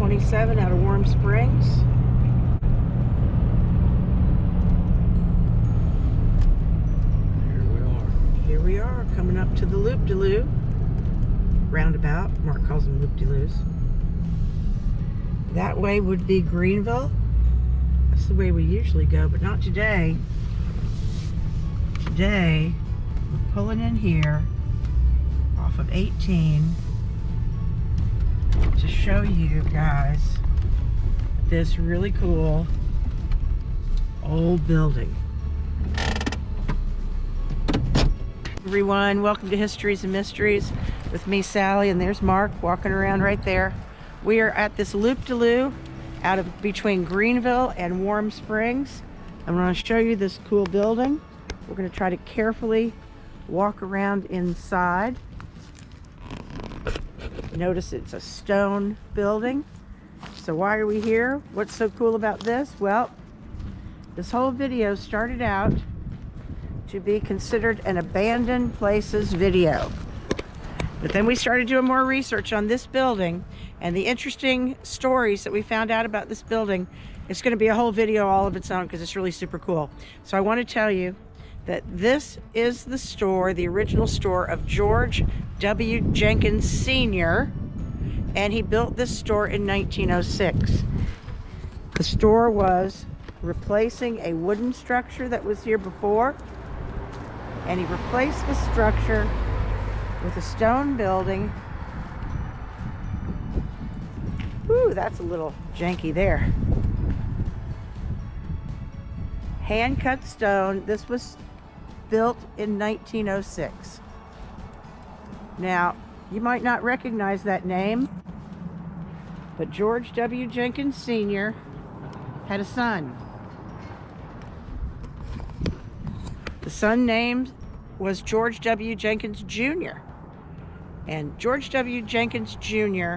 27 out of Warm Springs. Here we are, coming up to the loop-de-loo. Roundabout. Mark calls them loop-de-loos. That way would be Greenville. That's the way we usually go, but not today. Today, we're pulling in here off of 18 to show you guys this really cool old building. Everyone, welcome to Histories and Mysteries with me, Sally, and there's Mark walking around right there. We are at this loop-de-loo out of between Greenville and Warm Springs. I'm going to show you this cool building. We're going to try to carefully walk around inside. Notice it's a stone building. So why are we here? What's so cool about this? Well, this whole video started out to be considered an abandoned places video. But then we started doing more research on this building and the interesting stories that we found out about this building. It's going to be a whole video all of its own because it's really super cool. So I want to tell you that this is the store, the original store of George W. Jenkins Sr., and he built this store in 1906. The store was replacing a wooden structure that was here before, and he replaced the structure with a stone building. Ooh, that's a little janky there. Hand-cut stone. This was built in 1906. Now, you might not recognize that name, but George W. Jenkins Sr. had a son. The son name was George W. Jenkins Jr. And George W. Jenkins Jr.,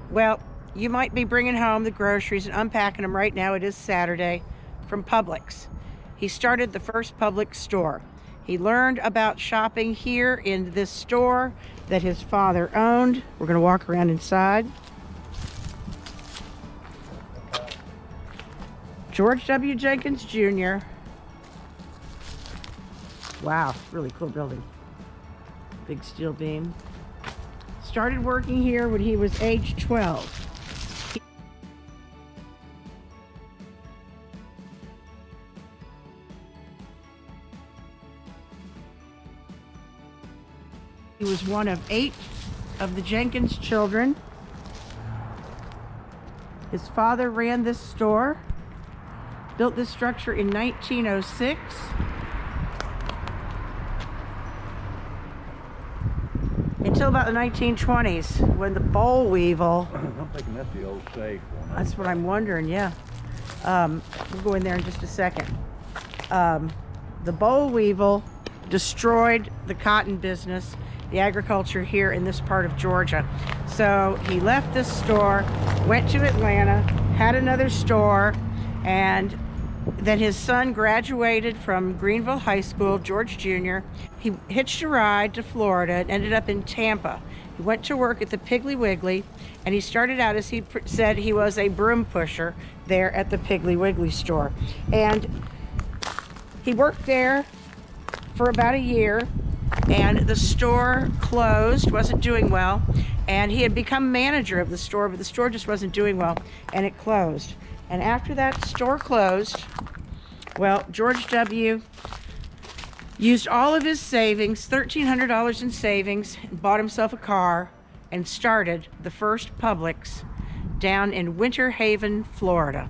well, you might be bringing home the groceries and unpacking them right now. It is Saturday, from Publix. He started the first Publix store. He learned about shopping here in this store that his father owned. We're going to walk around inside. George W. Jenkins Jr. Wow, really cool building. Big steel beam. Started working here when he was age 12. He was one of 8 of the Jenkins children. His father ran this store, built this structure in 1906. Until about the 1920s, when the boll weevil. I'm thinking that's the old safe one. That's what I'm wondering, yeah. We'll go in there in just a second. The boll weevil destroyed the cotton business, the agriculture here in this part of Georgia. So he left this store, went to Atlanta, had another store, and then his son graduated from Greenville High School, George Jr. He hitched a ride to Florida and ended up in Tampa. He went to work at the Piggly Wiggly, and he started out, as he said, he was a broom pusher there at the Piggly Wiggly store. And he worked there for about a year, and the store closed, wasn't doing well, and he had become manager of the store, but the store just wasn't doing well, and it closed. And after that store closed, well, George W. used all of his savings, $1,300 in savings, and bought himself a car and started the first Publix down in Winter Haven, Florida.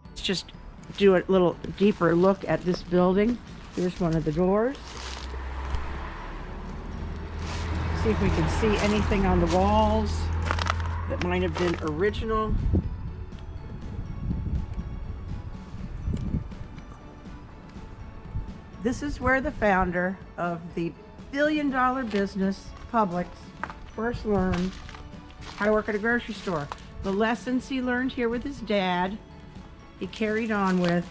Let's just do a little deeper look at this building. Here's one of the doors. See if we can see anything on the walls that might have been original. This is where the founder of the billion-dollar business, Publix, first learned how to work at a grocery store. The lessons he learned here with his dad, he carried on with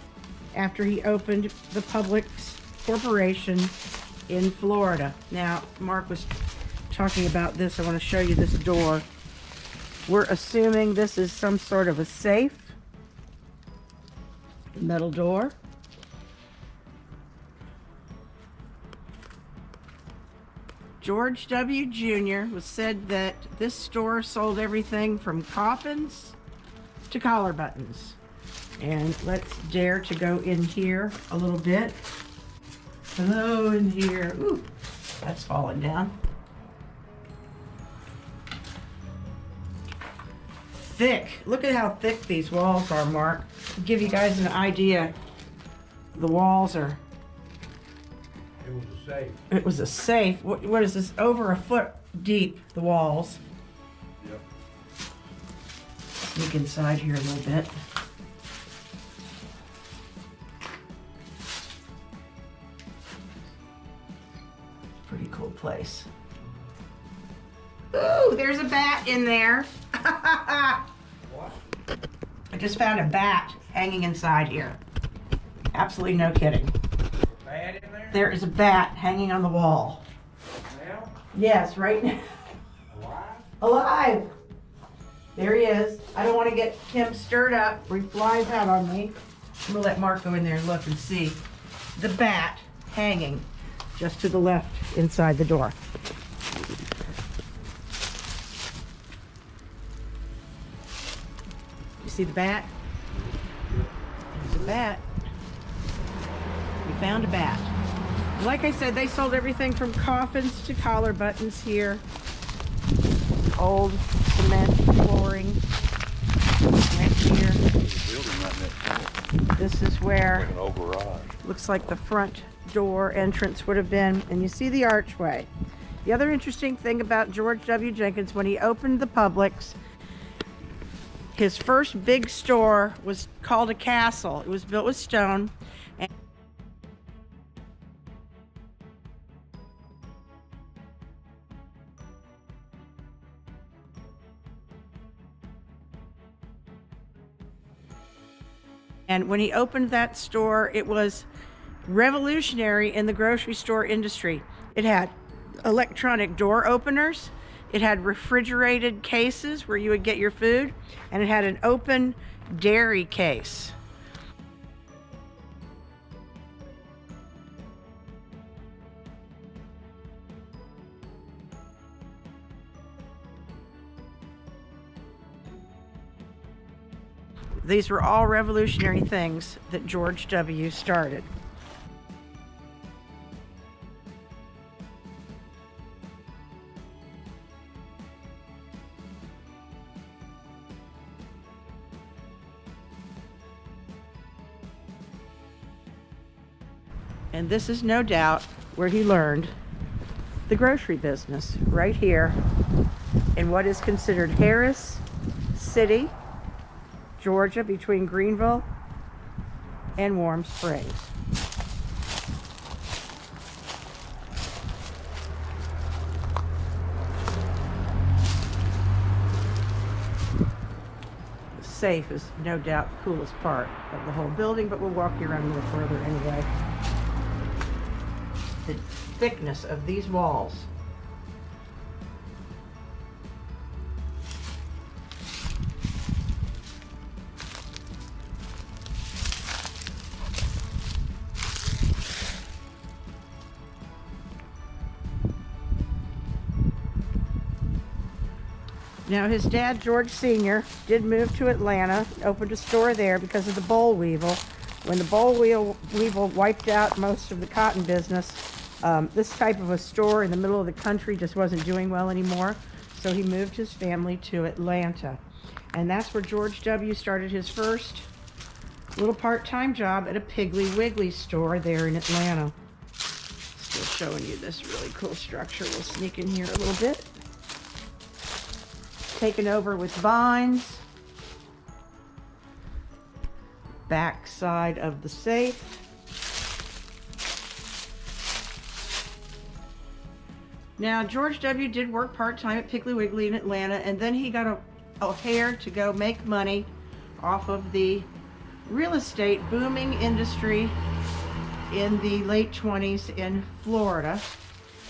after he opened the Publix Corporation in Florida. Now, Mark was talking about this. I want to show you this door. We're assuming this is some sort of a safe. Metal door. George W. Jr. was said that this store sold everything from coffins to collar buttons. And let's dare to go in here a little bit. Hello in here. Ooh, that's falling down. Thick. Look at how thick these walls are, Mark. To give you guys an idea, the walls are... It was a safe. It was a safe. What is this? Over a foot deep, the walls. Yep. Sneak inside here a little bit. Pretty cool place. Ooh, there's a bat in there. What? I just found a bat hanging inside here. Absolutely no kidding. Bad in there? There is a bat hanging on the wall. Now? Yes, right now. Alive? Alive. There he is. I don't want to get him stirred up or he flies out on me. I'm gonna let Mark go in there and look and see the bat hanging just to the left inside the door. You see the bat? There's a bat. We found a bat. Like I said, they sold everything from coffins to collar buttons here. Old cement flooring right here. This is where An old garage. looks like the front door entrance would have been, and you see the archway. The other interesting thing about George W. Jenkins, when he opened the Publix, his first big store was called a castle. It was built with stone. And when he opened that store, it was revolutionary in the grocery store industry. It had electronic door openers, it had refrigerated cases where you would get your food, and it had an open dairy case. These were all revolutionary things that George W. started. And this is no doubt where he learned the grocery business, right here in what is considered Harris City, Georgia, between Greenville and Warm Springs. The safe is no doubt the coolest part of the whole building, but we'll walk you around a little further anyway. The thickness of these walls. Now, his dad, George Sr., did move to Atlanta, opened a store there because of the boll weevil. When the boll weevil wiped out most of the cotton business, this type of a store in the middle of the country just wasn't doing well anymore. So he moved his family to Atlanta. And that's where George W. started his first little part-time job at a Piggly Wiggly store there in Atlanta. Still showing you this really cool structure. We'll sneak in here a little bit. Taken over with vines. Back side of the safe. Now, George W. did work part-time at Piggly Wiggly in Atlanta, and then he got a hair to go make money off of the real estate booming industry in the late 20s in Florida.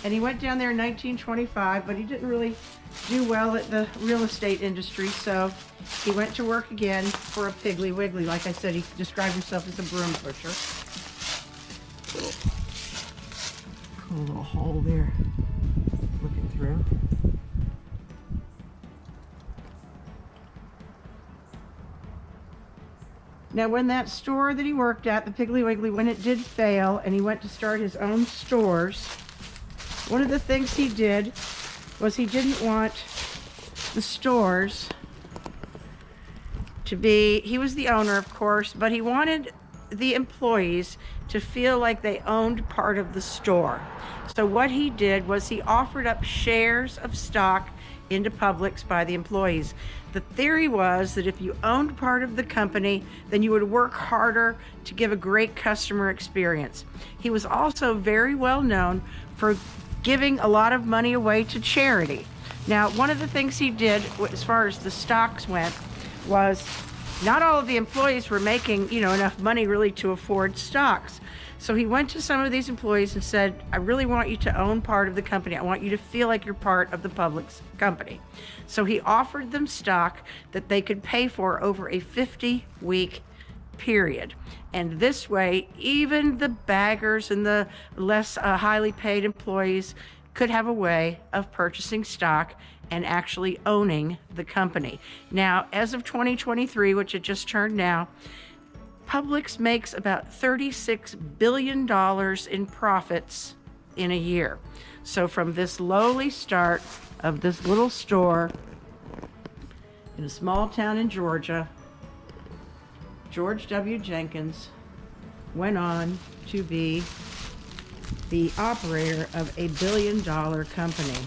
And he went down there in 1925, but he didn't really do well at the real estate industry, so he went to work again for a Piggly Wiggly. Like I said, he described himself as a broom pusher. Cool little hole there, looking through. Now, when that store that he worked at, the Piggly Wiggly, when it did fail and he went to start his own stores, one of the things he did was he didn't want the stores to be, he was the owner, of course, but he wanted the employees to feel like they owned part of the store. So what he did was he offered up shares of stock into Publix by the employees. The theory was that if you owned part of the company, then you would work harder to give a great customer experience. He was also very well known for giving a lot of money away to charity. Now, one of the things he did as far as the stocks went was not all of the employees were making, enough money really to afford stocks. So he went to some of these employees and said, I really want you to own part of the company. I want you to feel like you're part of the Publix company. So he offered them stock that they could pay for over a 50-week period. And this way, even the baggers and the less highly paid employees could have a way of purchasing stock and actually owning the company. Now, as of 2023, which it just turned now, Publix makes about $36 billion in profits in a year. So from this lowly start of this little store in a small town in Georgia, George W. Jenkins went on to be the operator of a billion-dollar company.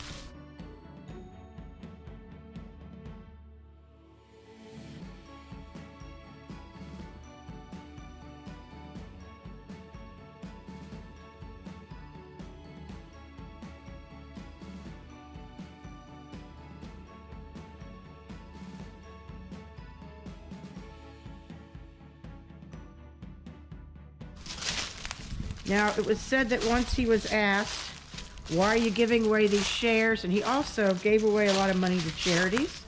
Now, it was said that once he was asked, why are you giving away these shares? And he also gave away a lot of money to charities.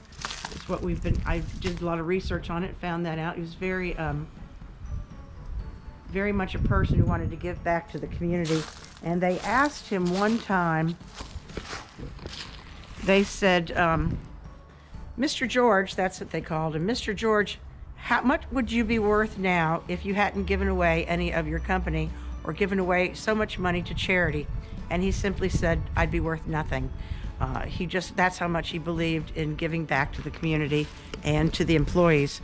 It's what I did a lot of research on it, found that out. He was very much a person who wanted to give back to the community. And they asked him one time, they said, Mr. George, that's what they called him, Mr. George, how much would you be worth now if you hadn't given away any of your company or given away so much money to charity? And he simply said, I'd be worth nothing. That's how much he believed in giving back to the community and to the employees.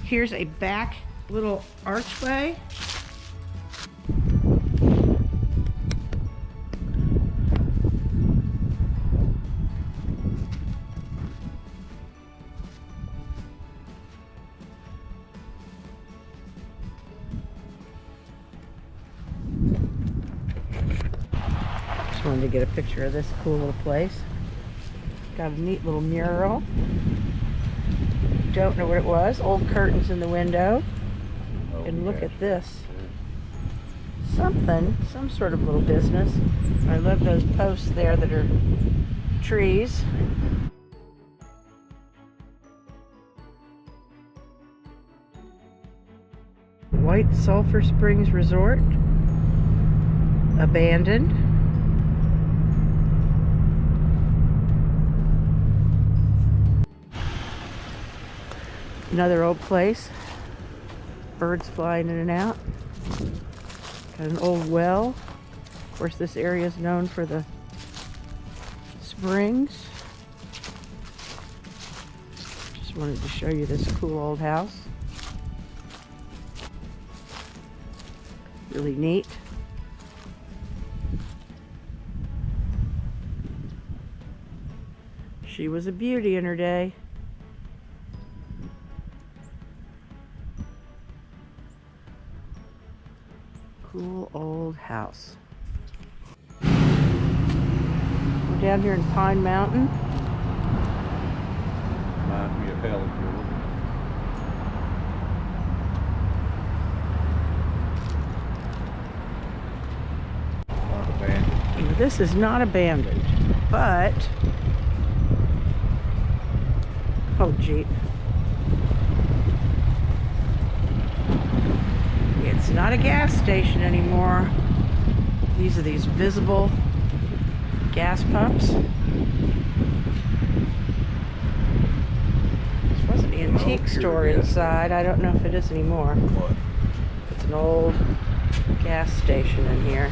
Here's a back little archway. Wanted to get a picture of this cool little place. Got a neat little mural. Don't know what it was. Old curtains in the window. And look at this. Some sort of little business. I love those posts there that are trees. White Sulphur Springs Resort. Abandoned. Another old place. Birds flying in and out. Got an old well. Of course, this area is known for the springs. Just wanted to show you this cool old house. Really neat. She was a beauty in her day. Cool old house. We're down here in Pine Mountain. Reminds me of Helen. this is not abandoned, but oh, Jeep. It's not a gas station anymore. These are these visible gas pumps. This was an antique store inside. I don't know if it is anymore. What? It's an old gas station in here.